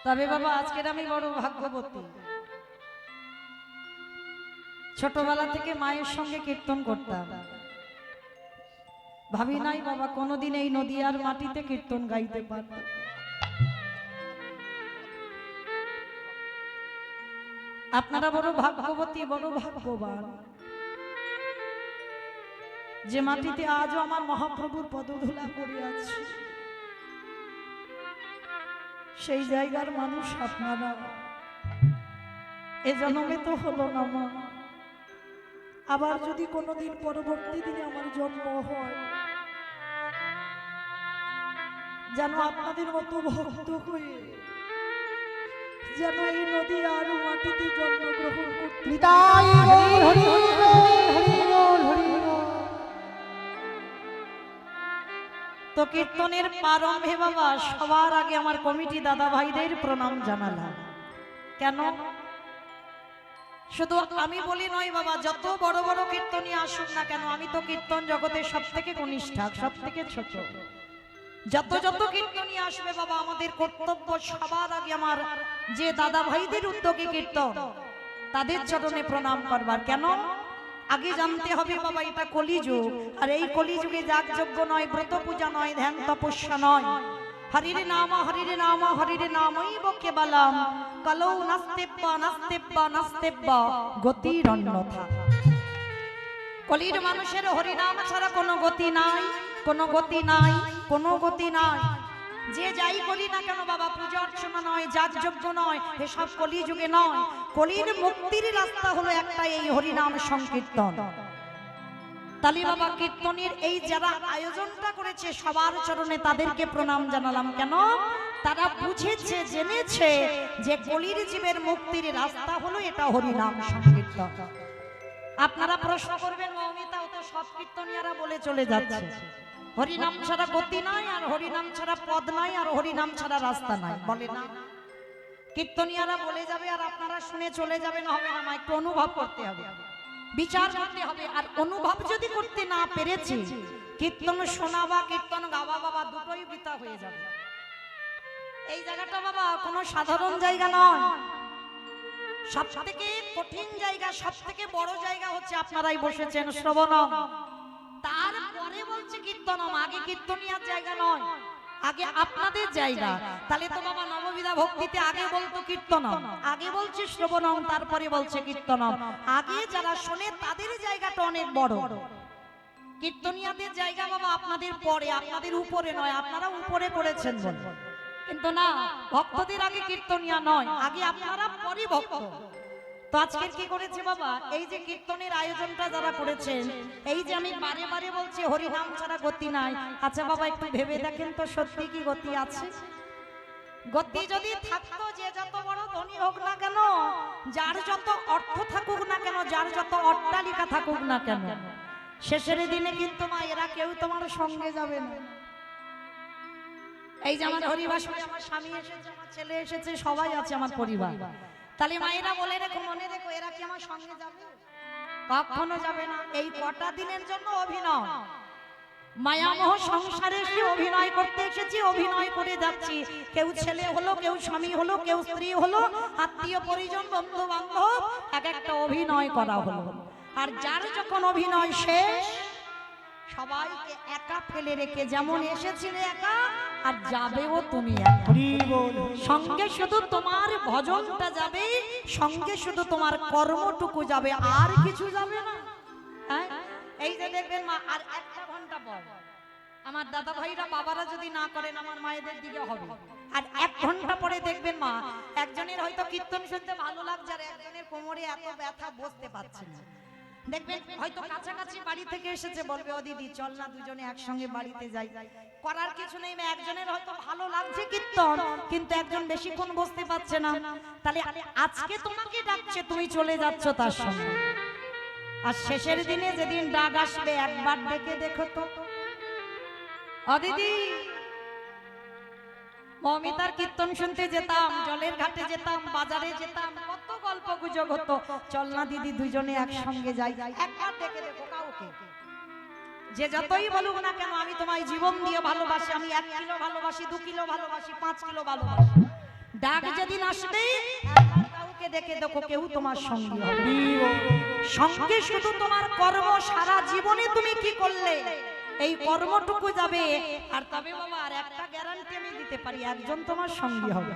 তবে বাবা আজকের আমি বড় ভাগ্যবতী। ছোটবেলা থেকে মায়ের সঙ্গে কীর্তন করতাম, ভাবি নাই বাবা কোনোদিন এই নদিয়ার মাটিতে কীর্তন গাইতে পারব। আপনারা বড় ভাগ্যবতী, বড় ভাগ্যবান যে মাটিতে আজও আমার মহাপ্রভুর পদধূলা পড়ে আছে। সেই জায়গার মানুষ আপনারা। এ জন্মে তো হলো না মা, আবার যদি কোনোদিন পরবর্তী দিনে আমার জন্ম হয়, যেন আপনাদের মতো ভক্ত হয়ে যেন এই নদী আর মাটিতে জন্মগ্রহণ করতে। তো কীর্তনের প্রারম্ভে বাবা সবার আগে আমার কমিটি দাদা ভাইদের প্রণাম জানালাম। কেন? শুধু আমি বলি নয় বাবা, যত বড় বড় কীর্তনী আসুক না কেন, আমি তো কীর্তন জগতের সব থেকে কনিষ্ঠ, সব থেকে ছোট। যত যত কীর্তনী আসবে বাবা, আমাদের কর্তব্য সবার আগে আমার যে দাদা ভাইদের উদ্যোগে কীর্তন, তাদের চরণে প্রণাম করবার। কেন? আগে জানতে হবে বাবা এটা কলিযুগ, আর এই কলিযুগে যাগযজ্ঞ নয়, ব্রত পূজা নয়, ধ্যান তপস্যা নয়, হরিরে নাম হরিরে নাম হরিরে নামৈব কেবলম কলৌ নাস্তেব্বা নাস্তেব্বা নাস্তেব্বা গতির অন্যথা। কলির মানুষের হরিনাম ছাড়া কোনো গতি নাই, কোনো গতি নাই, কোনো গতি নাই। যে যাই করি না কেন বাবা, পূজা অর্চনা নয়, যাগযজ্ঞ নয়, এসব কলিযুগে নয়। কলির মুক্তির রাস্তা হলো একটা, এই হরিনাম সংকীর্তন। তালি বাবা কীর্তনের এই যারা আয়োজনটা করেছে সবার চরণে তাদেরকে প্রণাম জানালাম। কেন? তারা বুঝেছে, জেনেছে যে কলির জীবের মুক্তির রাস্তা হলো এটা হরিনাম সংকীর্তন। আপনারা প্রশ্ন করবেন মৌমিতা, ও তো সব কীর্তনিয়ারা বলে চলে যাচ্ছে হরিনাম ছাড়া গতি নাই, আর হরিনাম ছাড়া পদ নাই, আর হরিনাম ছাড়া রাস্তা নাই, বলে না? কীর্তনিয়ারা বলে যাবে আর আপনারা শুনে চলে যাবেন, হবে না। একটু অনুভব করতে হবে, বিচার করতে হবে। আর অনুভব যদি করতে না পেরেছি, কীর্তন শোনা বা কীর্তন গাওয়া বাবা দুটোই বৃথা হয়ে যাবে। এই জায়গাটা বাবা কোনো সাধারণ জায়গা নয়, সব থেকে কঠিন জায়গা, সব থেকে বড় জায়গা হচ্ছে আপনারাই বসেছেন শ্রবণম। তারপরে বলছে কীর্তনম, আগে কীর্তনিয়ার জায়গা নয়, আগে আপনাদের জায়গা। তাহলে তো বাবা নববিধা ভক্তিতে আগে বলতো কীর্তনম, আগে বলছে শ্রবণম, তারপরে বলছে কীর্তনম। আগে যারা শোনে তাদের জায়গাটা অনেক বড়। কীর্তনিয়াদের জায়গা বাবা আপনাদের পরে, আপনাদের উপরে নয়। আপনারা উপরে করেছেন বল, কিন্তু না, ভক্তদের আগে কীর্তনিয়া নয়, আগে আপনারা পরে ভক্ত। তো আজকে কি করেছে বাবা, এই যে কীর্তনের আয়োজনটা যারা করেছেন, এই যে আমি বারে বারে বলছি হরিনাম ছাড়া গতি নাই। আচ্ছা বাবা একটু ভেবে দেখেন তো, সত্যি কি গতি আছে? গতি যদি থাকতো, যে যত বড় ধনী হোক না কেন, যার যত অর্থ থাকুক না কেন, যার যত অট্টালিকা থাকুক না কেন, শেষের দিনে কিন্তু মা এরা কেউ তোমার সঙ্গে যাবে না। এই যে আমার হরিবাসরে আমার স্বামী এসেছে, আমার ছেলে এসেছে, সবাই আছে আমার পরিবার। তাহলে মায়েরা বলে রেখো, মনে রেখো, এরা কি আমার সঙ্গে যাবে? কখনো যাবে না। এই কটা দিনের জন্য অভিনয়, মায়ামোহ সংসারে এসে অভিনয় করতে এসেছি, অভিনয় করে যাচ্ছি। কেউ ছেলে হলো, কেউ স্বামী হলো, কেউ স্ত্রী হলো, আত্মীয় পরিজন বন্ধু বান্ধব, এক একটা অভিনয় করা হলো। আর যার যখন অভিনয় শেষ, সবাইকে একা ফেলে রেখে, যেমন এসেছিলে একা আর যাবেও তুমি একা। সঙ্গে শুধু তোমার ভজনটা যাবে, সঙ্গে শুধু তোমার কর্মটুকু যাবে, আর কিছু যাবে না। হ্যাঁ, এই যে দেখবেন মা, আর একটা ঘন্টা পর আমার দাদা ভাইরা বাবারা যদি না করেন, আমার মায়েদের দিকে হবে। আর এক ঘন্টা পরে দেখবেন মা, একজনের হয়তো কীর্তন শুনতে ভালো লাগছে, আর একজনের কোমরে এত ব্যথা বসতে পারছে না। দেখবেন হয়তো কাছাকাছি বাড়ি থেকে এসেছে, বলবে ও দিদি চল না দুজনে একসঙ্গে বাড়িতে যাই। করার কিছু নেই, একজনের হয়তো ভালো লাগছে কীর্তন, কিন্তু একজন বেশিক্ষণ বসতে পারছে না। তাহলে আজকে তোমাকে ডাকছে, তুমি চলে যাচ্ছ তার সঙ্গে। আর শেষের দিনে যেদিন ডাক আসবে, একবার ডেকে দেখো তো, ও দিদি। মমিতার কীর্তন শুনতে যেতাম, জলের ঘাটে যেতাম, বাজারে যেতাম, কত গল্প গুজব হতো। চল না দিদি দুজনে একসঙ্গে যাই। একবার ডেকে দেখো কাউকে, যে যতই বলুক না কেন, আমি তোমায় জীবন দিয়ে ভালোবাসি, আমি 1 কিলো ভালোবাসি, 2 কিলো ভালোবাসি, 5 কিলো ভালোবাসি। ডাক যে আসবে কাউকে ডেকে দেখো কেউ তোমার সঙ্গী হবে। সঙ্গে শুধু তোমার কর্ম, সারা জীবনে তুমি কি করলে এই কর্মটুকু যাবে। আর তবে বাবা আর একটা গ্যারান্টি আমি দিতে পারি, একজন তোমার সঙ্গী হবে।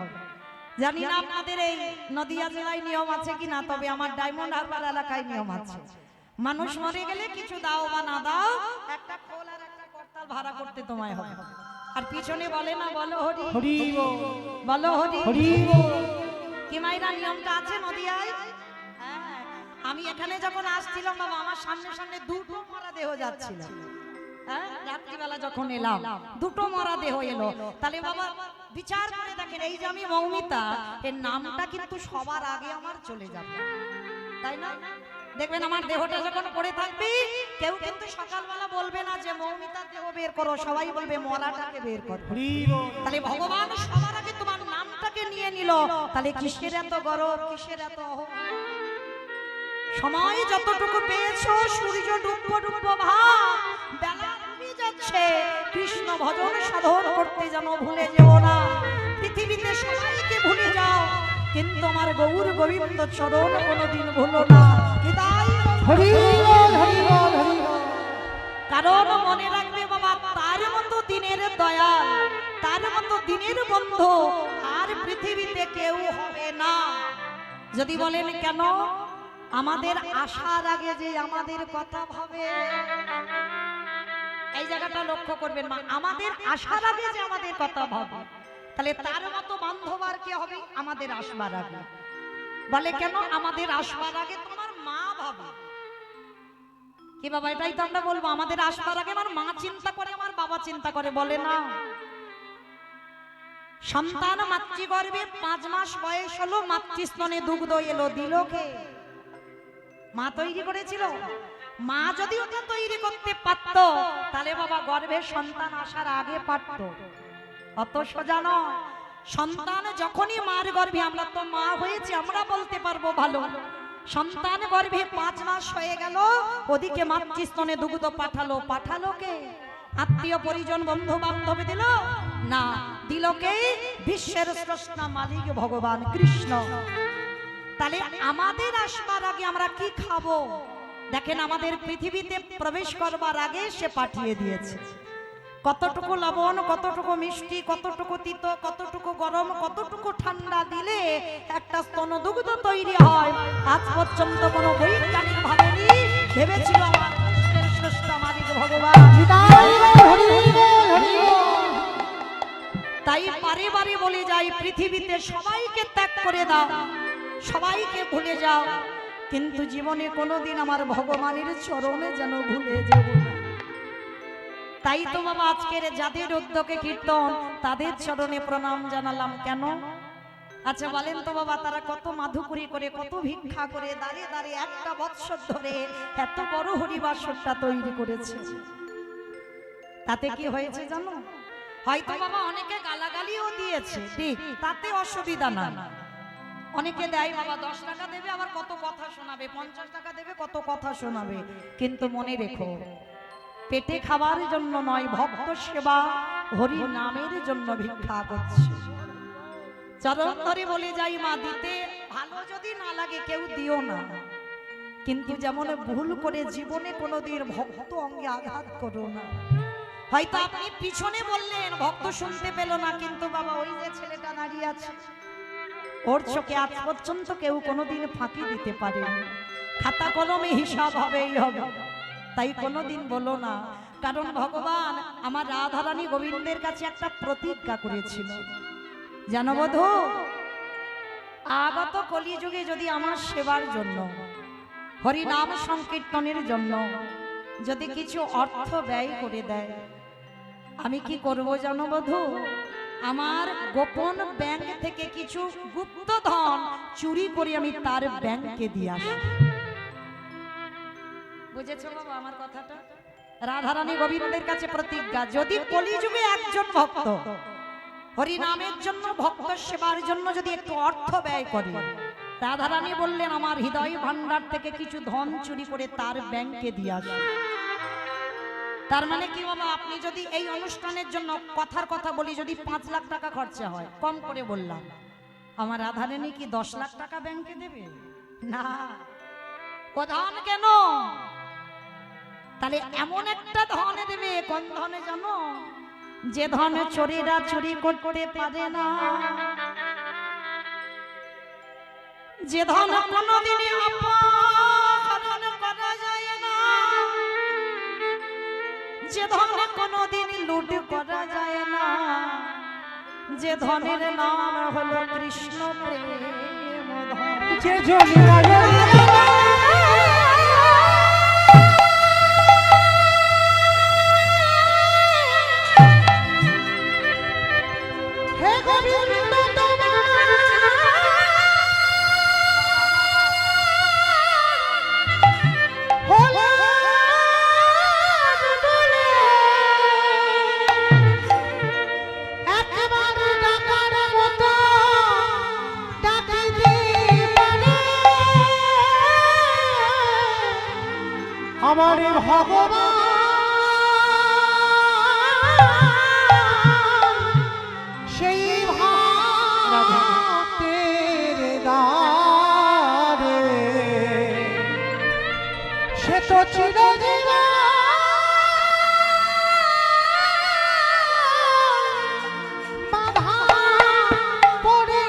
জানি না আপনাদের এই নদিয়া জেলায় নিয়ম আছে কিনা, তবে আমার ডায়মন্ড হারবার এলাকায় নিয়ম আছে। মানুষ মরে গেলে কিছু দাও বা না দাও, একটা খোল আর একটা করতাল ভাড়া করতে তোমায় হবে। আর পিছনে বলে না বলো হরি হরি বলো হরি হরি। কি মাইরা নিয়মটা আছে নদিয়ায়? হ্যাঁ, আমি এখানে যখন আসছিলাম বাবা আমার সামনে সামনে দুটো মরা দেহ যাচ্ছিল। হ্যাঁ, রাত্রিবেলা যখন এলাম দুটো মরা দেহ এলো। তাহলে বাবা বিচার করে দেখেন, এই যে আমি মৌমিতা, এর নামটা কিন্তু সবার আগে আমার চলে যাবে, তাই না? দেখবেন আমার দেহটা যখন পড়ে থাকবে কেউ কিন্তু সকালবেলা বলবে না যে মৌমিতার দেহ বের করো, সবাই বলবে মরাটাকে বের করো। তাহলে ভগবান সবার আগে তোমার নামটাকে নিয়ে নিল। তাহলে কিসের এত গরব, কিসের এত অহংকার? সময় যতটুকু পেয়েছো, সূর্য ডুববো ডুববো ভাব, বেলা ডুবে যাচ্ছে, কৃষ্ণ ভজন সাধন করতে যেন ভুলে যেও না। পৃথিবীতে সবাইকে ভুলে যাও, কিন্তু আমার গৌর গোবিন্দ চরণ কোনোদিন ভুলো না। হরি বল হরি বল হরি বল। কারণ মনে রাখবে বাবা, তার মতো দিনের দয়াল, তার মতো দিনের বন্ধু আর পৃথিবীতে কেউ হবে না। যদি বলেন কেন? আমাদের আসার আগে যে আমাদের কথা ভাবে, এই জায়গাটা লক্ষ্য করবেন মা, আমাদের আসার আগে যে আমাদের কথা ভাবে, তাহলে তার মতো বান্ধব আর কে হবে আমাদের আসবার আগে? বলে কেন? আমাদের আসবার আগে তোমার মা ভাবে। কি বাবা, এটাই তো আমরা বলবো, আমাদের আসবার আগে আমার মা চিন্তা করে, আমার বাবা চিন্তা করে, বলে না? সন্তান মাতৃগর্ভে 5 মাস বয়স হলো, মাতৃস্তনে দুগ্ধ এলো, দিল কে? মা তৈরি করেছিল। মা যদি ওটা তৈরি করতে পারত, তাহলে বাবা গর্ভে সন্তান আসার আগে পারত। অত সোজা নয়। সন্তান যখনই মার গর্ভে, আমরা তো মা হয়েছি, আমরা বলতে পারবো ভালো। সন্তান গর্ভে 5 মাস হয়ে গেল, ওদিকে মাতৃস্তনে দুগ্ধ পাঠালো। পাঠালো কে? আত্মীয় পরিজন বন্ধু বান্ধব দিল না, দিল কে? বিশ্বের স্রষ্টা মালিক ভগবান কৃষ্ণ। তাহলে আমাদের আসবার আগে আমরা কি খাবো? দেখেন, আমাদের পৃথিবীতে প্রবেশ করবার আগে সে পাঠিয়ে দিয়েছে কতটুকু লবণ, কতটুকু মিষ্টি, কতটুকু তিতো, কতটুকু গরম, কতটুকু ঠান্ডা দিলে একটা স্তনদুগ্ধ তৈরি হয়। আজ পর্যন্ত কোনো বৈজ্ঞানিক ভাবেনি, ভেবেছিল আমার স্রষ্টা মালিক ভগবান। তাই বারে বারে বলে যাই, পৃথিবীতে সবাইকে ত্যাগ করে দাও, সবাইকে ভুলে যাও, কিন্তু জীবনে কোনোদিন আমার ভগবানের চরণে যেন ভুলে যাব না। তাই তো বাবা আজকের যাদের উদ্যোগে কীর্তন, তাদের চরণে প্রণাম জানালাম। কেন? আচ্ছা বলেন তো বাবা, তারা কত মাধুকরী করে, কত ভিক্ষা করে, দাঁড়িয়ে দাঁড়িয়ে একটা বৎসর ধরে এত বড় হরিবাসরটা তৈরি করেছে। তাতে কি হয়েছে জানো? হয়তো বাবা অনেকে গালাগালিও দিয়েছে, ঠিক, তাতে অসুবিধা না। অনেকে দেয় বাবা 10 টাকা দেবে, আবার কত কথা শোনাবে, 50 টাকা দেবে, কত কথা শোনাবে। কিন্তু মনে রেখো, পেটে খাবার জন্য নয়, ভক্ত সেবা হরি নামের জন্য ভিক্ষা করছে। চরণ ধরে বলে যাই মা, দিতে ভালো যদি না লাগে কেউ দিও না, কিন্তু যেমন ভুল করে জীবনে কোনোদিন ভক্ত অঙ্গে আঘাত করো না। হয়তো আপনি পিছনে বললেন, ভক্ত শুনতে পেল না, কিন্তু বাবা ওই যে ছেলেটা দাঁড়িয়ে আছে, ওর চোখে আজ পর্যন্ত কেউ কোনোদিন ফাঁকি দিতে পারেনি। খাতা কলমে হিসাব হবেই হবে। তাই কোনোদিন বলো না, কারণ ভগবান আমার রাধারানী গোবিন্দের কাছে একটা প্রতিজ্ঞা করেছিল, জানো বধূ, আগত কলিযুগে যদি আমার সেবার জন্য, হরি নাম সংকীর্তনের জন্য যদি কিছু অর্থ ব্যয় করে দেয়, আমি কি করব জানো বধূ? আমার গোপন ব্যাংক থেকে কিছু গুপ্ত ধন চুরি করে আমি তার ব্যাংকে দিয়ে আসি। বুঝেছো বাবা আমার কথাটা? রাধারানী গোবিন্দের কাছে প্রতিজ্ঞা, যদি কলিযুগে একজন ভক্ত হরি নামের জন্য, ভক্ত সেবার জন্য যদি একটু অর্থ ব্যয় করে, রাধারানী বললেন আমার হৃদয় ভান্ডার থেকে কিছু ধন চুরি করে তার ব্যাংকে দিয়ে আসি। তার মানে কি বাবা, আপনি যদি এই অনুষ্ঠানের জন্য, কথার কথা বলি, যদি 5 লাখ টাকা খরচা হয়, কম করে বললাম, আমার রাধারানী কি 10 লাখ টাকা ব্যাংকে দেবে? না। ও ধন কেন? তাহলে এমন একটা ধনে দেবে, কোন ধনে জানো? যে ধনে চোরেরা চুরি করতে পারে না, যে ধন কোনদিনই অপহরণ করা যায় না, যে ধনে কোনদিন লুট করা যায় না, যে ধনের নাম হলো কৃষ্ণ প্রেম ধন। যে আমার ভগবান সেই ভক্তের দ্বারে সে তো চিরদিন বাধা পড়ে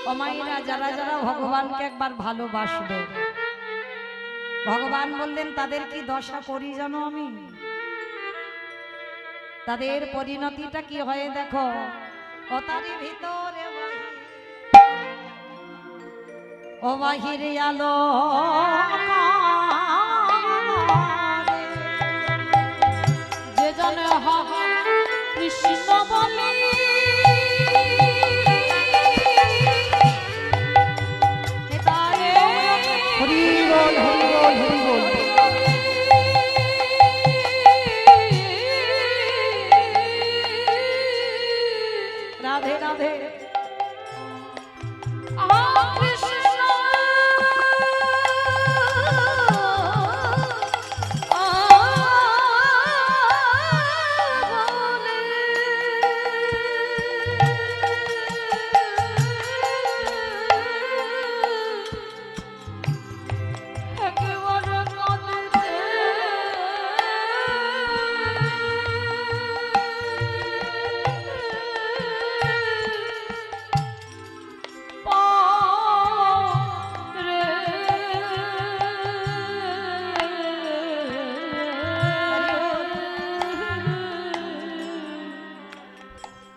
ও মায়েরা, যারা যারা ভগবানকে একবার ভালোবাসবে, ভগবান বললেন তাদের কি দশা করি জানো আমি? তাদের পরিণতিটা কি হয় দেখো। ও তারি ভিতরে ও বাহিরে আলো যে জানে কৃষ্ণ বলে রাধে রাধে।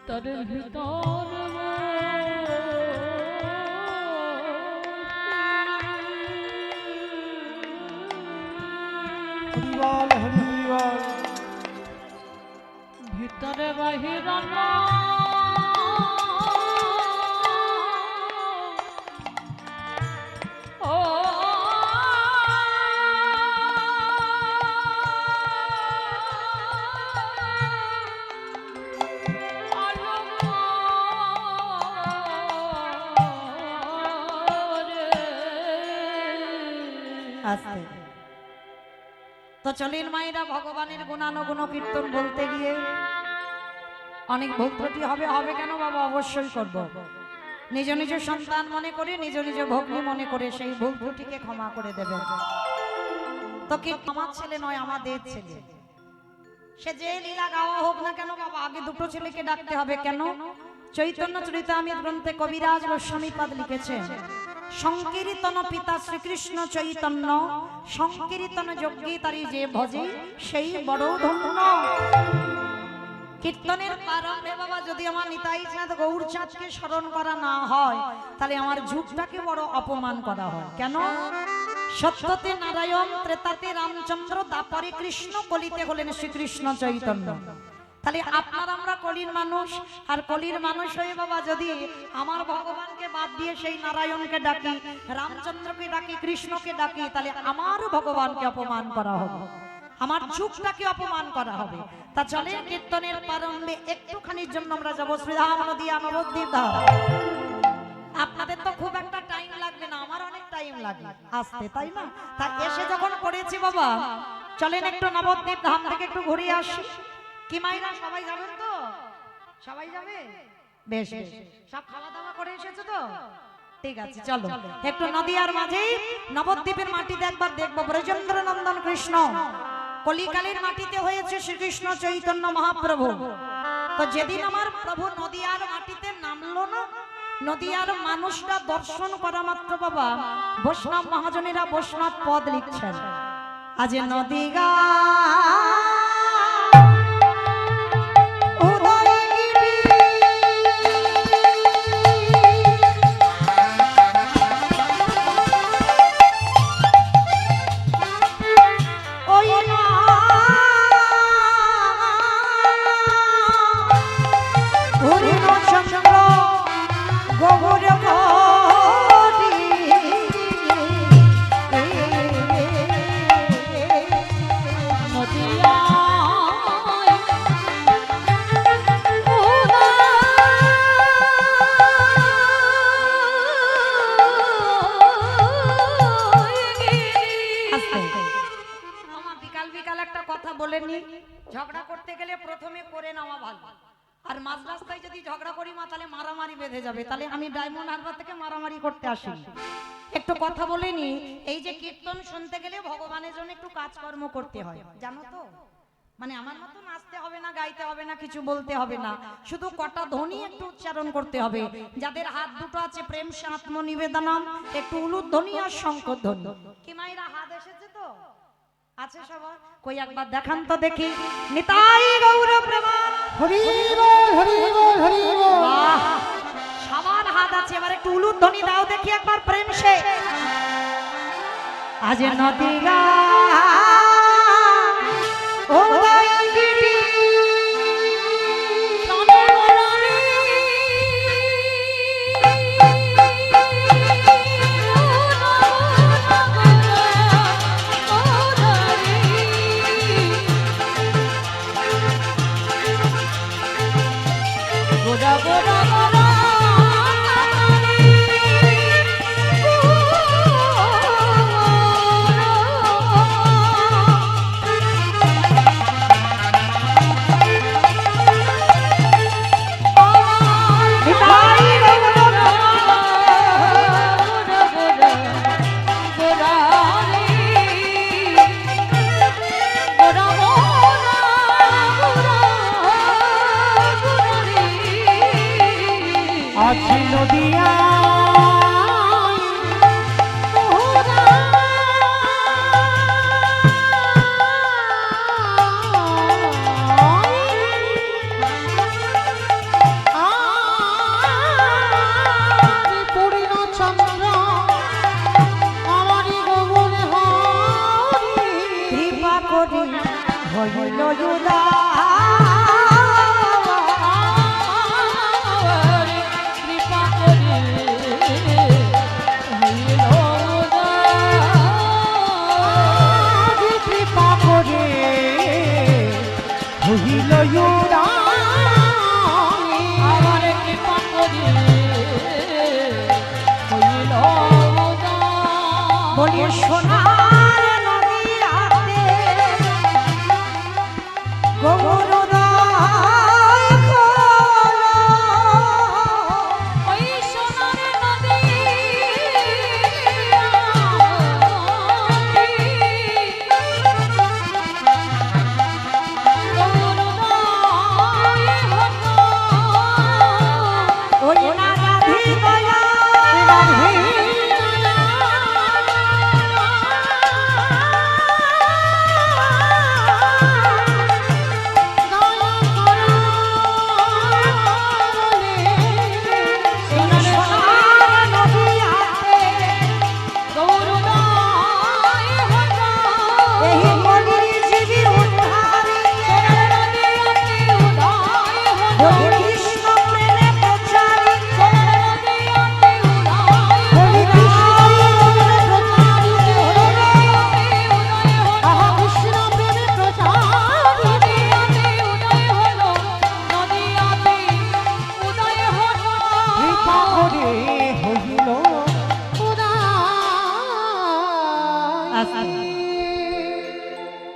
তাদের ভিতর ভিতরে বাহির আসতে। তো চলেন মায়েরা, ভগবানের গুণানুগুণ কীর্তন বলতে গিয়ে অনেক ভুল ত্রুটি হবে। হবে কেন বাবা? অবশ্যই করব। নিজ নিজ সন্তান মনে করে, নিজ নিজ ভগ্নী মনে করে সেই ভুল ত্রুটিকে ক্ষমা করে দেবেন। তো কি আমার ছেলে নয়, আমাদের ছেলে, সে যে লীলা গাওয়া হোক না কেন বাবা, আগে দুটো ছেলেকে ডাকতে হবে। কেন? চৈতন্য চরিতামৃত গ্রন্থে কবিরাজ গোস্বামীপাদ লিখেছেন, সংকীর্তন পিতা শ্রীকৃষ্ণ চৈতন্য, সংকীর্তন যজ্ঞে তারি যে ভজে সেই বড় ধন্য। কীর্তনের আরম্ভে বাবা যদি আমার নিতাই চাঁদ গৌরচাঁদকে স্মরণ করা না হয়, তাহলে আমার যুগটাকে বড় অপমান করা হয়। কেন? সত্যতে নারায়ণ, ত্রেতাতে রামচন্দ্র, দাপরে কৃষ্ণ, কলিতে হলেন শ্রীকৃষ্ণ চৈতন্য। তাহলে আপনার আমরা কলির মানুষ, আর কলির মানুষ হয়ে বাবা যদি আমার ভগবানকে বাদ দিয়ে সেই নারায়ণকে ডাকি, রামচন্দ্রকে ডাকি, কৃষ্ণকে ডাকি, তাহলে আমার ভগবানকে অপমান করা হবে, আমার যুগটাকে অপমান করা হবে। তা চলেন কীর্তনের প্রারম্ভে একটুখানির জন্য আমরা যাবো শ্রীধাম নদী নবদ্বীপ ধাম। আপনাদের তো খুব একটা টাইম লাগবে না, আমার অনেক টাইম লাগে আসতে, তাই না? তা এসে যখন পড়েছি বাবা, চলেন একটু নবদ্বীপ ধাম থেকে একটু ঘুরে আসি। কি মাইরা সবাই যাবেন তো? সবাই যাবে? বেশ বেশ, সব খাওয়া দাওয়া করে এসেছো তো? ঠিক আছে, চলো একটু নদিয়ার মাঝে নবদ্বীপের মাটিতে একবার দেখবো। ব্রজেন্দ্র নন্দন কৃষ্ণ কলিকালের মাটিতে হয়েছে শ্রীকৃষ্ণ চৈতন্য মহাপ্রভু। তো যেদিন আমার প্রভু নদিয়ার মাটিতে নামলো না, নদিয়ার মানুষরা দর্শন করা মাত্র বাবা বৈষ্ণব মহাজনেরা বৈষ্ণব পদ লিখছেন। আজ নদিগা ঝগড়া করতে গেলে প্রথমে করে নেওয়া ভালো, আর মাঝ রাস্তায় যদি ঝগড়া করি মা তাহলে মারামারি বেঁধে যাবে। তাহলে আমি ডায়মন্ড হারবার থেকে মারামারি করতে আসি। একটু কথা বলে নি, এই যে কীর্তন শুনতে গেলে ভগবানের জন্য একটু কাজকর্ম করতে হয়, জানো তো? মানে আমার মতো নাচতে হবে না, গাইতে হবে না, কিছু বলতে হবে না, শুধু কটা ধ্বনি একটু উচ্চারণ করতে হবে। যাদের হাত দুটো আছে প্রেম সে আত্মনিবেদনম, একটু উলুধ্বনি আর শঙ্খধ্বনি। কি মায়েরা হাত এসেছে তো? আছে সবার? কই একবার দেখান তো দেখি। নিতাই গৌর প্রেমান, হরি বল হরি বল হরি বল। বাহ, সবার হাত আছে। এবার একটু উলুধ্বনি দাও দেখি একবার প্রেম সে। আজ নদিগা ও গিরি আছি নদিয়া বলিয়ে সোনার নদিয়াতে গৌর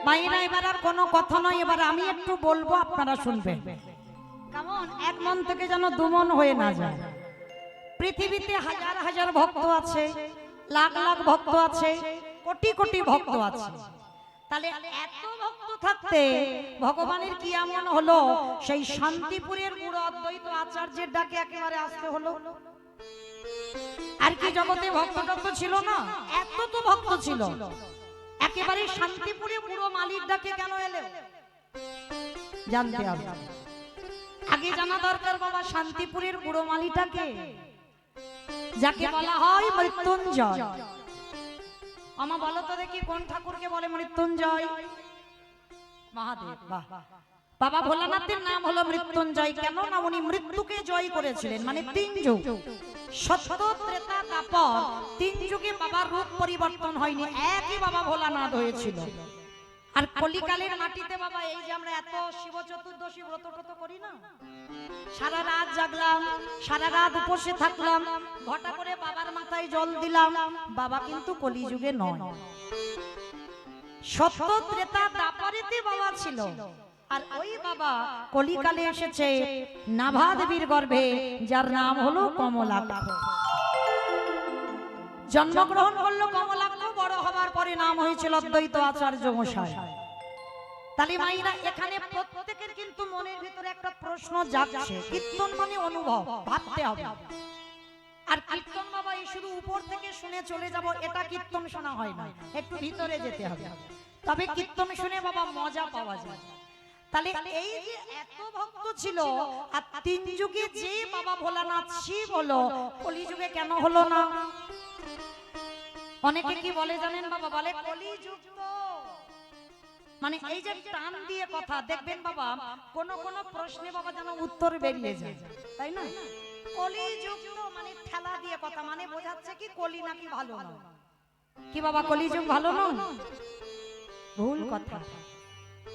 মায়েরা এবার আর কোনো কথা নয়, এবার আমি একটু বলবো আপনারা শুনবেন। এমন এক মন থেকে যেন দুমন হয়ে না যায়। পৃথিবীতে হাজার হাজার ভক্ত আছে, লাখ লাখ ভক্ত আছে, কোটি কোটি ভক্ত আছে। তাহলে এত ভক্ত থাকতে ভগবানের কি এমন হলো সেই শান্তিপুরের বুড়ো অদ্বৈত আচার্যের ডাকে একেবারে আসতে হলো? আর কি জগতে ভক্ত টক্ত ছিল না? এত তো ভক্ত ছিল, একেবারে শান্তিপুরে বুড়ো মালির ডাকে কেন এলো জানতে হবে। আগে জানা দরকার বাবা, শান্তিপুরের বুড়ো মালিটাকে, যাকে বলা হয় মৃত্যুঞ্জয়। আমা বলো তো দেখি কোন ঠাকুরকে বলে মৃত্যুঞ্জয়? মহাদেব। বাহ, বাবা ভোলানাথের নাম হলো মৃত্যুঞ্জয়। কেন না উনি মৃত্যুকে জয় করেছিলেন, মানে 3 যুগ, সত্য ত্রেতা দ্বাপর 3 যুগে বাবার রূপ পরিবর্তন হয়নি, একই বাবা ভোলানাথ হয়েছিল। আর কলিকালের মাটিতে বাবা এই যে আমরা এত শিব চতুর্দশী ব্রত টত করি না, সারা রাত জাগলাম, সারা রাত উপসে থাকলাম, ঘটা করে বাবার মাথায় জল দিলাম, বাবা কিন্তু কলিযুগে নয়, সত্য ত্রেতা দ্বাপরেতে বাবা ছিল। আর ওই বাবা কলিকালে এসেছে নাভা দেবীর গর্ভে, যার নাম হলো কমলাক্ষ। জন্মগ্রহণ করলো কমলাক্ষ, বড় হবার পরে নাম হয়েছিল অদ্বৈত আচার্য মশাই। তাহলে মাইরা এখানে প্রত্যেকের কিন্তু মনের ভিতরে একটা প্রশ্ন জাগছে, কীর্তন মানে অনুভব, ভাবতে হবে। আর কীর্তন বাবা এই শুধু উপর থেকে শুনে চলে যাব, এটা কীর্তন শোনা হয় না, একটু ভিতরে যেতে হবে, তবে কীর্তন শুনে বাবা মজা পাওয়া যায়। তাহলে এই যে এত ভক্ত ছিল, আর 3 যুগে যে বাবা ভোলানাথ শিব হলো, কলিযুগে কেন হলো না? অনেকে কি বলে জানেন বাবা? বলে কলিযুগ তো, মানে এই যে টান দিয়ে কথা দেখবেন বাবা, কোন কোন প্রশ্নে বাবা যেন উত্তর বেরিয়ে যায়, তাই না? কলিযুগ তো মানে ঠেলা দিয়ে কথা, মানে বোঝাচ্ছে কি কলি নাকি ভালো না। কি বাবা কলিযুগ ভালো না? ভুল কথা।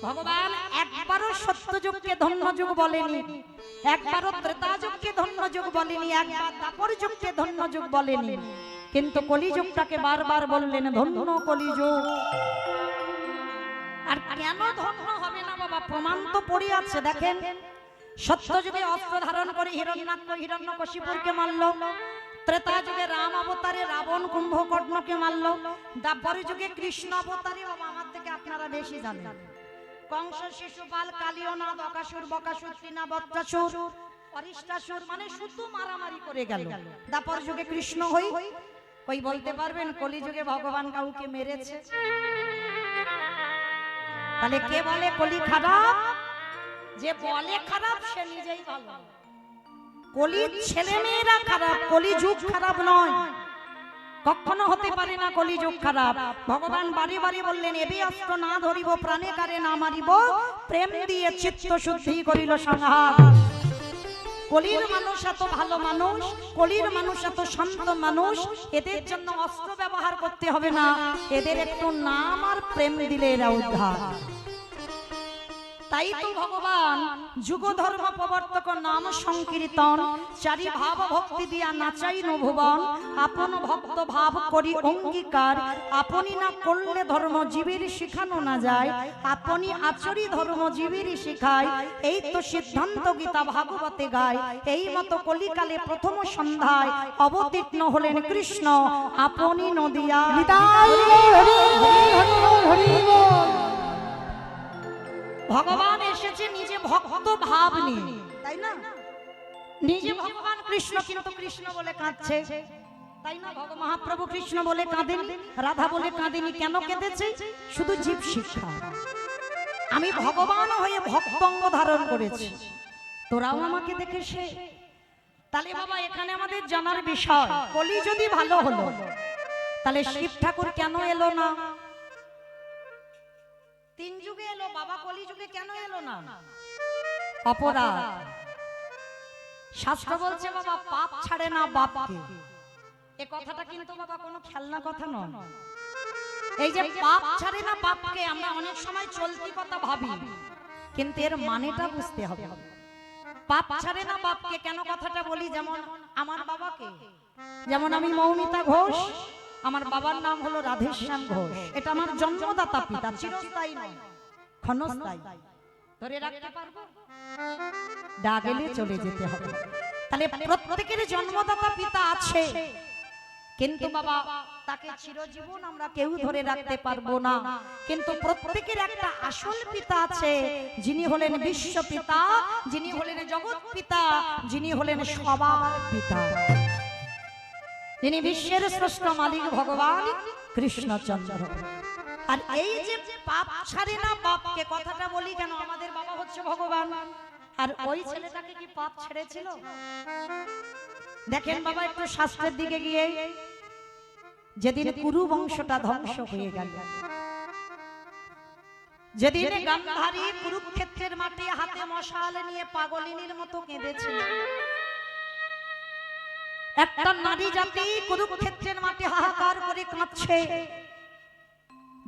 ভগবান একবারও সত্যযুগকে ধন্য যুগ বলেনি, একবারও ত্রেতা যুগকে ধন্য যুগ বলেনি, একবার দ্বাপর যুগকে ধন্য যুগ বলেনি, কিন্তু কলিযুগটাকে বারবার বললেন ধন্য কলিযুগ। আর কেন ধন্য হবে না বাবা? প্রমাণ তো পড়ে আছে, দেখেন। সত্যযুগে অস্ত্র ধারণ করে হিরণ্যাক্ষ হিরণ্যকশিপুরকে মারলো, ত্রেতা যুগে রাম অবতারে রাবণ কুম্ভকর্ণকে মারলো, দ্বাপর যুগে কৃষ্ণ অবতারে, বাবা আমার থেকে আপনারা বেশি জানেন, কংস শিশুপাল কালিয়নাদ অকাসুর বকাসুর তৃণা বত্রাসুর অরিষ্টাসুর, মানে শুধু মারামারি করে গেল। দ্বাপর যুগে কৃষ্ণ হই কই বলতে পারবেন কলিযুগে ভগবান কাউকে মেরেছে? তাহলে কে বলে কলি খারাপ? যে বলে খারাপ সে নিজেই ভালো। কলির ছেলে মেয়েরা খারাপ, কলিযুগ খারাপ নয়, কখনো হতে পারে না কলিযুগ খারাপ। ভগবান বারে বারে বললেন এবি অস্ত্র না ধরিব, প্রাণে কারে না মারিব, প্রেম দিয়ে চিত্ত শুদ্ধি করিল সংহার। কলির মানুষ এত ভালো মানুষ, কলির মানুষ এত শান্ত মানুষ, এদের জন্য অস্ত্র ব্যবহার করতে হবে না, এদের একটু নাম আর প্রেম দিলে এরা উদ্ধার। তাই তো ভগবান যুগ ধর্ম প্রবর্তক নাম সংকীর্তন, চারি ভাব ভক্তি দিয়া নাচাই নভুবন, আপন ভক্ত ভাব করি অঙ্গীকার, আপনি না করলে ধর্ম জীবের শিখানো না যায়, আপনি আচরি ধর্ম জীবের শিখায়, এই তো সিদ্ধান্ত গীতা ভাগবতে গায়। এই মতো কলিকালে প্রথম সন্ধ্যায় অবতীর্ণ হলেন কৃষ্ণ, আপনি নদিয়া। ভগবান এসেছে নিজে ভক্ত ভাব নিয়ে, তাই না? নিজে ভগবান কৃষ্ণ, কিন্তু কৃষ্ণ বলে কাঁদছে, তাই না? মহাপ্রভু কৃষ্ণ বলে কাঁদেনি, রাধা বলে কাঁদেনি। কেন কেঁদেছে? শুধু জীব শিক্ষা। আমি ভগবান হয়ে ভক্তঙ্গ ধারণ করেছি, তোরাও আমাকে দেখে সে। তাহলে বাবা এখানে আমাদের জানার বিষয়, কলি যদি ভালো হলো, তাহলে শিব ঠাকুর কেন এলো না? 3 যুগে এলো, বাবা কলিযুগে কেন এলো না? অপরাধ। শাস্ত্র বলছে বাবা পাপ ছাড়ে না বাপকে। এই কথাটা কিন্তু বাবা কোনো খেলনা কথা নয়। এই যে পাপ ছাড়ে না বাপকে, আমরা অনেক সময় চলতি কথা ভাবি, কিন্তু এর মানেটা বুঝতে হবে। পাপ ছাড়ে না বাপকে কেন কথাটা বলি? যেমন আমার বাবাকে, যেমন আমি মৌমিতা ঘোষ, আমার বাবার নাম হলো রাধেশ্যাম ঘোষ, এটা আমার জন্মদাতা পিতা, চিরস্থায়ী নয়, ক্ষণস্থায়ী। ধরে রাখতে পারবো? ডাক এলে চলে যেতে হবে। তাহলে প্রত্যেকের জন্মদাতা পিতা আছে, কিন্তু বাবা তাকে চিরজীবন আমরা কেউ ধরে রাখতে পারবো না। কিন্তু প্রত্যেকের একটা আসল পিতা আছে, যিনি হলেন বিশ্ব পিতা, যিনি হলেন জগৎ পিতা, যিনি হলেন সবার পিতা, যিনি বিশ্বের শ্রেষ্ঠ মালিক ভগবান কৃষ্ণচন্দ্র। আর এই যে পাপ ছাড়ে না, পাপকে কথাটা বলি কেন, আমাদের বাবা হচ্ছে ভগবান, আর ওই ছেলেটাকে কি পাপ ছেড়েছিল? দেখেন বাবা একটু শাস্ত্রের দিকে গিয়ে, যেদিন কুরু বংশটা ধ্বংস হয়ে গেল, যেদিন গান্ধারী কুরুক্ষেত্রের মাঠে হাতে মশাল নিয়ে পাগলিনীর মতো কেঁদেছিল, একটা নারী জাতি কুরুক্ষেত্রের মাঠে হাহাকার করে কাঁদছে,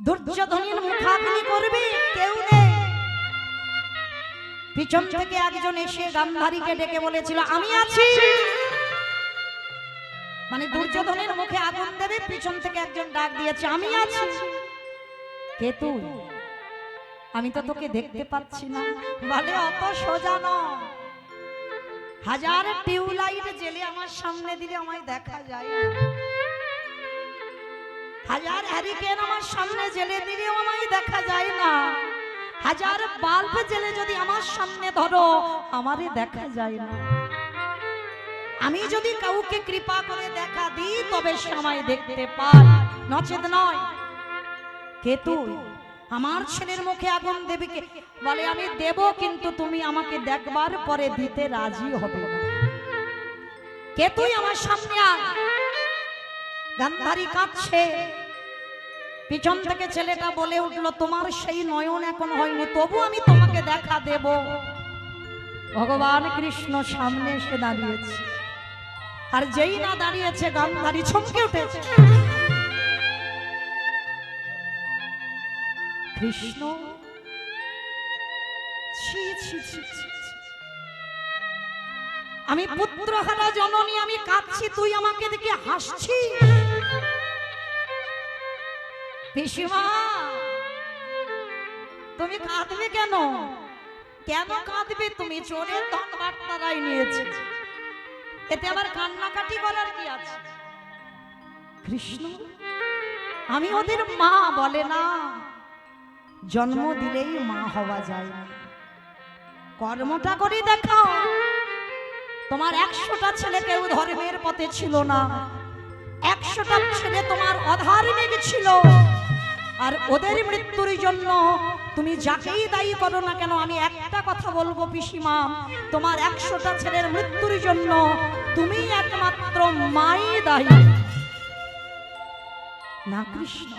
দুর্যোধনের মুখাগ্নি করবে কেউ নেই, পিছন থেকে একজন এসে গান্ধারীকে ডেকে বলেছিল আমি আছি। মানে দুর্যোধনের মুখে আগুন দেবে, পিছন থেকে একজন ডাক দিয়েছে আমি আছি। কে তুই? আমি তো তোকে দেখতে পাচ্ছি না। বলে অত সোজা নয়, হাজার টিউবলাইট জেলে আমার সামনে দিলে আমায় দেখা যায় না, হাজার হ্যারিকেন আমার সামনে জেলে দিলেও আমায় দেখা যায় না, হাজার বাল্ব জেলে যদি আমার সামনে ধরো আমারে দেখা যায় না। আমি যদি কাউকে কৃপা করে দেখা দিই তবে সে আমায় দেখতে পায়, নচেত নয়। কে তুই? আমার ছেলের মুখে আগুন দেবে কে? বলে আমি দেব, কিন্তু তুমি আমাকে দেখবার পরে দিতে রাজি হবে না। কে তুই? আমার সামনে আয়। গান্ধারী কাঁদছে, পিছন থেকে ছেলেটা বলে উঠলো তোমার সেই নয়ন এখন হয়নি, তবু আমি তোমাকে দেখা দেব। ভগবান কৃষ্ণ সামনে এসে দাঁড়িয়েছে, আর যেই না দাঁড়িয়েছে গান্ধারী চমকে উঠেছে। কৃষ্ণ, ছি ছি ছি ছি, আমি পুত্রহারা জননী, আমি কাঁদছি, তুই আমাকে দেখে হাসছিস। পিসিমা তুমি কাঁদবে কেন? কেন কাঁদবে? তুমি চোরের ধন বাট্টারাই নিয়েছে, এতে আবার কান্নাকাটি করার কি আছে? কৃষ্ণ, আমি ওদের মা। বলে না, জন্ম দিলেই মা হওয়া যায় না, কর্মটা করে দেখাও। তোমার 100টা ছেলে কেউ ধর্মের পথে ছিল না, 100টা ছেলে তোমার অধার্মিক ছিল, আর ওদের মৃত্যুর জন্য তুমি যাকেই দায়ী করো না কেন, আমি একটা কথা বলবো পিসিমা, তোমার 100টা ছেলের মৃত্যুর জন্য তুমি একমাত্র মাই দায়ী না। কৃষ্ণ,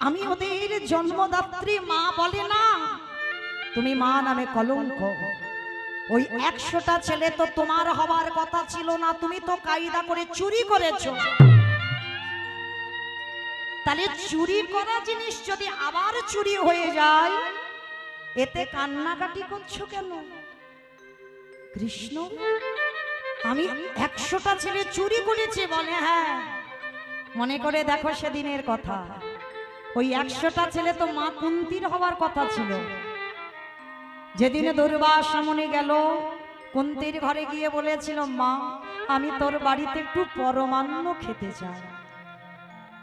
আমি ওদের জন্মদাত্রী মা। বলে না, তুমি মা নামে কলঙ্ক। ওই 100টা ছেলে তো তোমার হবার কথা ছিল না, তুমি তো কায়দা করে চুরি করেছো। তাহলে চুরি করা জিনিস যদি আবার চুরি হয়ে যায়, এতে কান্নাকাটি করছো কেন? কৃষ্ণ, আমি 100টা ছেলে চুরি করেছি। বলে হ্যাঁ, মনে করে দেখো সেদিনের কথা। ওই 100টা ছেলে তো মা কুন্তির হওয়ার কথা ছিল। যেদিনে দুর্বাসা মুনি গেল, কুন্তির ঘরে গিয়ে বলেছিল মা আমি তোর বাড়িতে একটু পরমান্ন খেতে চাই।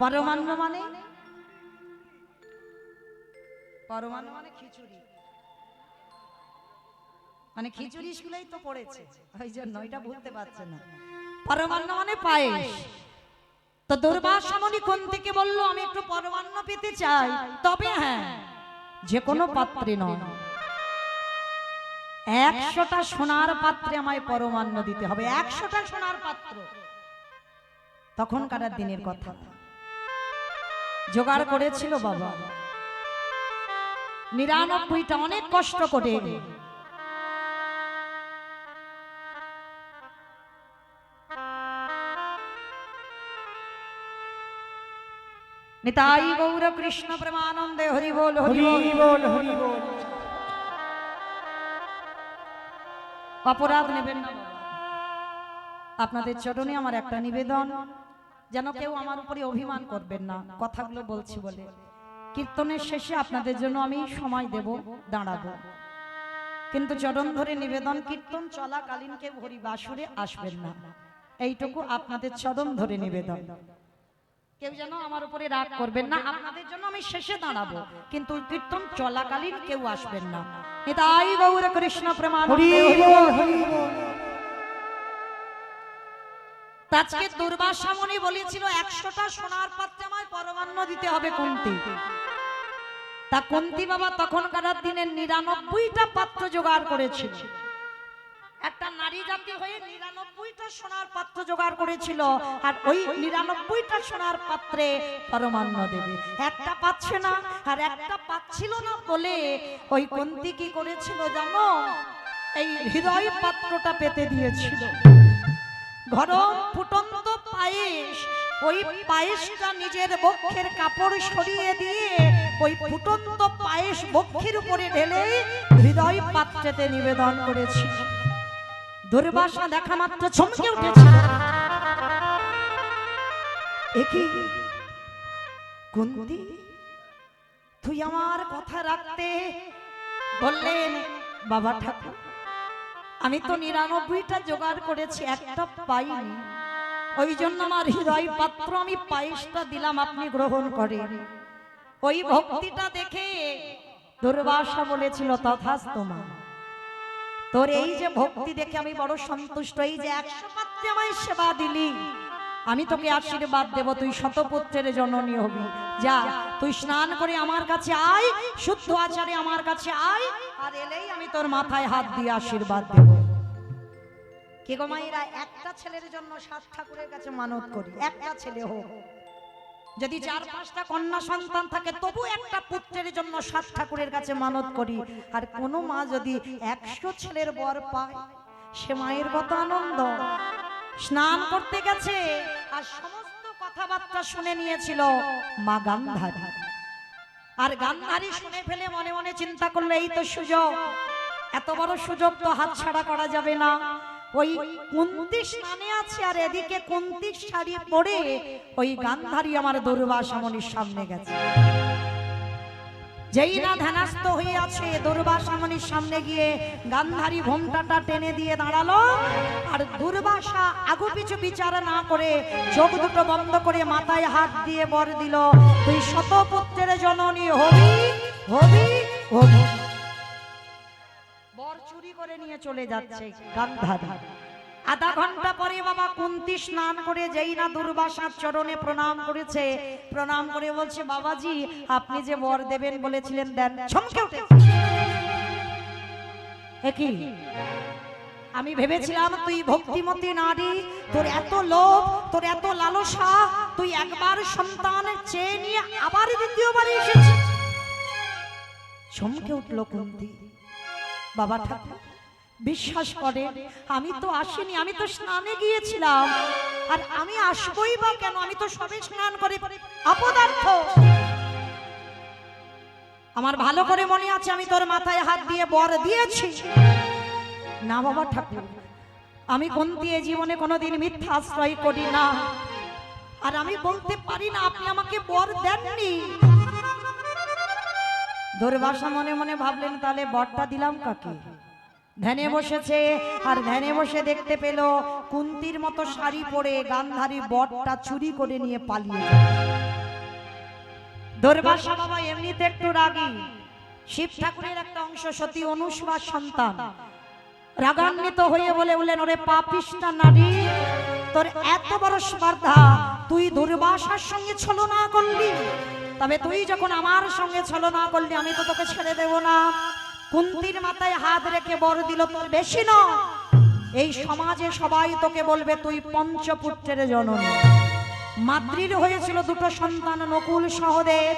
পরমান্ন মানে? পরমান্ন মানে খিচুড়ি, মানে খিচুড়ি স্কুলেই তো পড়েছে, ওই জন্য এটা বলতে পারছে না। পরমান্ন মানে পায়েস। তো দুর্বাসা মুনি কুন্তিকে বলল আমি একটু পরমান্ন পেতে চাই, তবে হ্যাঁ যে কোনো পাত্রে নয়, 100টা সোনার পাত্রে আমায় পরমান্ন দিতে হবে, 100টা সোনার পাত্র। তখনকার দিনের কথা। জোগাড় করেছিল বাবা 99টা, অনেক কষ্ট করে। নিতাই গৌর কৃষ্ণ প্রেমানন্দে হরি বল হরি বল হরি বল। অপরাধ নেবেন না বাবা, আপনাদের চরণে আমার একটা নিবেদন, যেন কেউ আমার উপরে অভিমান করবেন না, কথাগুলো বলছি বলে। কীর্তনের শেষে আপনাদের জন্য আমি সময় দেব, দাঁড়াবো। কিন্তু চরণ ধরে নিবেদন, কীর্তন চলাকালীন কেউ হরি বাসরে আসবেন না, এইটুকু আপনাদের চরণ ধরে নিবেদন। কেউ যেন আমার উপরে রাগ করবেন না, আপনাদের জন্য আমি শেষে দাঁড়াবো, কিন্তু কীর্তন চলাকালীন কেউ আসবেন না। নিতাই গৌর কৃষ্ণ হরি প্রেমানন্দে। বল হরি বল। আজকে দুর্বাসা মুনি বলেছিল 100টা সোনার পাত্রে আমায় পরমান্ন দিতে হবে কুন্তী। তা কুন্তী বাবা তখনকার দিনে 99টা পাত্র জোগাড় করেছিল। একটা নারী জাতি হয়ে 99টা সোনার পাত্র জোগাড় করেছিল, আর ওই 99টা সোনার পাত্রে পরমান্ন দেবে। একটা পাচ্ছে না, আর একটা পাচ্ছিল না বলে ওই কুন্তী কি করেছিল জানো? এই হৃদয় পাত্রটা পেতে দিয়েছিল। গরম ফুটন্ত পায়েস, ওই পায়েসটা নিজের বক্ষের কাপড় সরিয়ে দিয়ে ওই ফুটন্ত পায়েস বক্ষের উপরে ঢেলে হৃদয় পাত্রেতে নিবেদন করেছিল। দুর্বাসা দেখা মাত্র চমকে উঠেছিল। একি কুন্তী, তুই আমার কথা রাখতে বললেন? বাবা ঠাকুর, আমি তো 99টা জোগাড় করেছি, একটা পাইনি, ওই জন্য আমার হৃদয় পাত্র আমি পায়েসটা দিলাম, আপনি গ্রহণ করেন। ওই ভক্তিটা দেখে দুর্বাসা বলেছিল তথাস্তু মা, তোর এই যে ভক্তি দেখে আমি বড় সন্তুষ্ট। এই যে 100 পাত্রে আমায় সেবা দিলি, আমি তোকে আশীর্বাদ দেব, তুই শতপুত্রের জননী হবি। যা, তুই স্নান করে আমার কাছে আয়, শুদ্ধ আচারে আমার কাছে আয়, আর এলেই আমি তোর মাথায় হাত দিয়ে আশীর্বাদ দেব। কে গো মায়েরা, একটা ছেলের জন্য 7 ঠাকুরের কাছে মানত করি, একটা ছেলে হোক। যদি 4-5টা কন্যা সন্তান থাকে তবু একটা পুত্রের জন্য 7 ঠাকুরের কাছে মানত করি। আর কোনো মা যদি 100 ছেলের বর পায়, সে মায়ের কত আনন্দ। স্নান করতে গেছে আর সমস্ত কথাবার্তা শুনে নিয়েছিল মা গান্ধারী। আর গান্ধারী শুনে ফেলে মনে মনে চিন্তা করলো, এই তো সুযোগ, এত বড় সুযোগ তো হাতছাড়া করা যাবে না। ওই কুন্তী স্নানে আছে আর এদিকে কুন্তীর শাড়ি পরে ওই গান্ধারী আমার দুর্বাসা মুনির সামনে গেছে। যেই না ধ্যানস্থ হয়ে আছে, দুর্বাসা মুনির সামনে গিয়ে গান্ধারী ঘোমটাটা টেনে দিয়ে দাঁড়ালো। আর দুর্বাসা আগু পিছু বিচার না করে চোখ দুটো বন্ধ করে মাথায় হাত দিয়ে বর দিল, তুই শতপুত্রের জননী হবি হবি হবি। বর চুরি করে নিয়ে চলে যাচ্ছে গান্ধারী। আধা ঘন্টা পরে বাবা কুন্তী স্নান করে যেই না দুর্বাসার চরণে প্রণাম করেছে, প্রণাম করে বলছে, বাবাজি আপনি যে বর দেবেন বলেছিলেন দেন। চমকে উঠে, একই আমি ভেবেছিলাম তুই ভক্তিমতী নারী, তোর এত লোভ, তোর এত লালসা, তুই একবার সন্তান চেয়ে নিয়ে আবার দ্বিতীয়বার এসেছিস। চমকে উঠল কুন্তী। বাবা ঠাকুর বিশ্বাস করে, আমি তো আসিনি, আমি তো স্নানে গিয়েছিলাম, আর আমি আসবই বা কেন? আমি তো সবে স্নান করে অপদার্থ। আমার ভালো করে মনে আছে আমি তোর মাথায় হাত দিয়ে বর দিয়েছি। না বাবা ঠাকুর, আমি কুন্তী এ জীবনে কোনোদিন মিথ্যা আশ্রয় করি না, আর আমি বলতে পারি না আপনি আমাকে বর দেননি। দুর্বাসা মনে মনে ভাবলেন, তাহলে বরটা দিলাম কাকে? ধ্যানে বসেছে, আর ধ্যানে বসে দেখতে পেল কুন্তীর মতো শাড়ি পরে গান্ধারী বরটা চুরি করে নিয়ে পালিয়ে যায়। দুর্বাসা বাবা এমনিতে একটু রাগী, শিব ঠাকুরের একটা অংশ, সতী অনুসুয়ার সন্তান। রাগান্বিত হয়ে বললেন, ওরে পাপিষ্টা নারী, তোর এত বড় স্পর্ধা, তুই দুর্বাসার সঙ্গে ছলনা করলি, তবে তুই যখন আমার সঙ্গে ছলনা করলি আমি তো তোকে ছেড়ে দেব না। কুন্তীর মাথায় হাত রেখে বর দিল, তোর বেশি নয়, এই সমাজে সবাই তোকে বলবে তুই পঞ্চপুত্রের জননী। মাতৃর হয়েছিল 2টো সন্তান, নকুল সহদেব,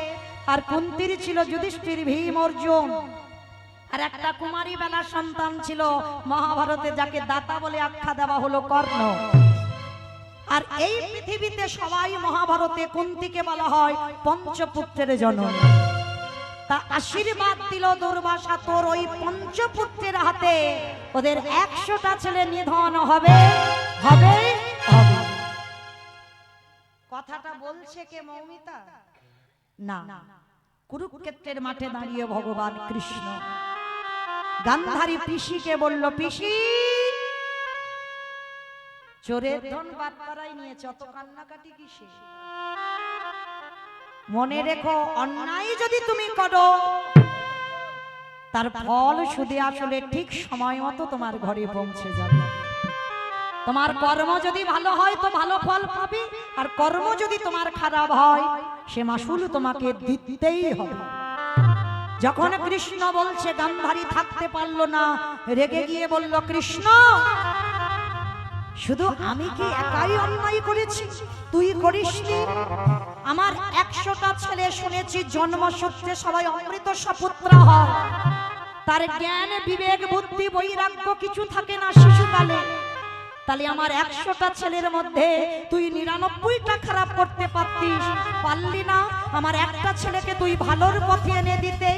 আর কুন্তীর ছিল যুধিষ্ঠির, ভীম, অর্জুন। আর একটা কুমারী বেলার সন্তান ছিল মহাভারতে, যাকে দাতা বলে আখ্যা দেওয়া হলো, কর্ণ। আর এই পৃথিবীতে সবাই মহাভারতে কুন্তীকে বলা হয় পঞ্চপুত্রের জননী। তা আশীর্বাদ দিল দুর্বাসা, তোর ওই পঞ্চপুত্রের হাতে ওদের 100টা ছেলে নিধন হবে হবে হবে। কথাটা বলছে কে মৌমিতা? না, কুরুক্ষেত্রের মাঠে দাঁড়িয়ে ভগবান কৃষ্ণ। গান্ধারী পিসিকে বলল, পিসি চোরের ধন বাটপাড়ায় নিয়েছে, অত কান্নাকাটি কিসে? মনে রেখো, অন্যায় যদি তুমি করো তার ফল সুদে আসলে ঠিক সময় মতো তোমার ঘরে পৌঁছে যাবে। তোমার কর্ম যদি ভালো হয় তো ভালো ফল পাবে, আর কর্ম যদি তোমার খারাপ হয় সে মাসুল তোমাকে দিতেই হবে। যখন কৃষ্ণ বলছে, গান্ধারী থাকতে পারলো না, রেগে গিয়ে বলল, কৃষ্ণ শুধু আমি কি একাই অন্যায় করেছি, তুই করিসনি? আমার 100টা ছেলে শুনেছি জন্মসূত্রে সবাই অমৃত সপুত্র হয়, তার জ্ঞান বিবেক বুদ্ধি বৈরাগ্য কিছু থাকে না শিশুকালে। তাহলে আমার 100টা ছেলের মধ্যে তুই 99টা খারাপ করতে পারতিস, পারলি না। আমার একটা ছেলেকে তুই ভালোর পথে এনে দিতে,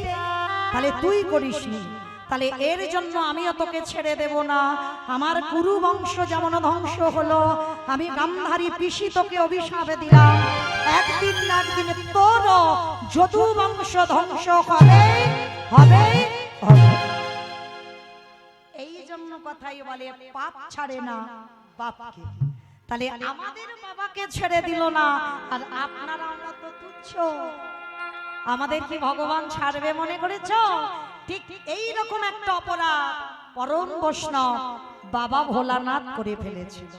তাহলে তুই করিসনি। তাহলে এর জন্য আমিও তোকে ছেড়ে দেব না। আমার কুরু বংশ যেমন ধ্বংস হলো, আমি গান্ধারী পিসি তোকে অভিশাপ দিলাম, একদিন না একদিন তোর যদু বংশ ধ্বংস হবে হবে হবে। এই জন্য কথাই বলে, পাপ ছাড়ে না বাপকে। তাহলে আমাদের বাবাকে ছেড়ে দিল না, আর আপনারা আমরা তো তুচ্ছ, আমাদের কি ভগবান ছাড়বে মনে করেছ? ঠিক এই রকম একটা অপরাধ পরম বৈষ্ণব বাবা ভোলানাথ করে ফেলেছিল,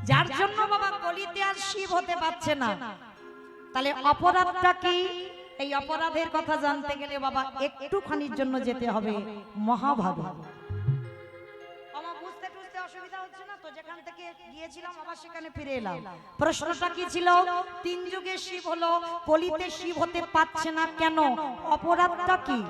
যার জন্য বাবা কলিতে আর শিব হতে পারছে না। তাহলে অপরাধটা কি? এই অপরাধের কথা জানতে গেলে বাবা একটুখানির জন্য যেতে হবে মহাভারত। বুঝতে টুঝতে অসুবিধা হচ্ছে না তো? যেখান থেকে গিয়েছিলাম আবার সেখানে ফিরে এলাম। প্রশ্নটা কি ছিল? 3 যুগে শিব হলো, কলিতে শিব হতে পারছে না কেন? অপরাধটা কি?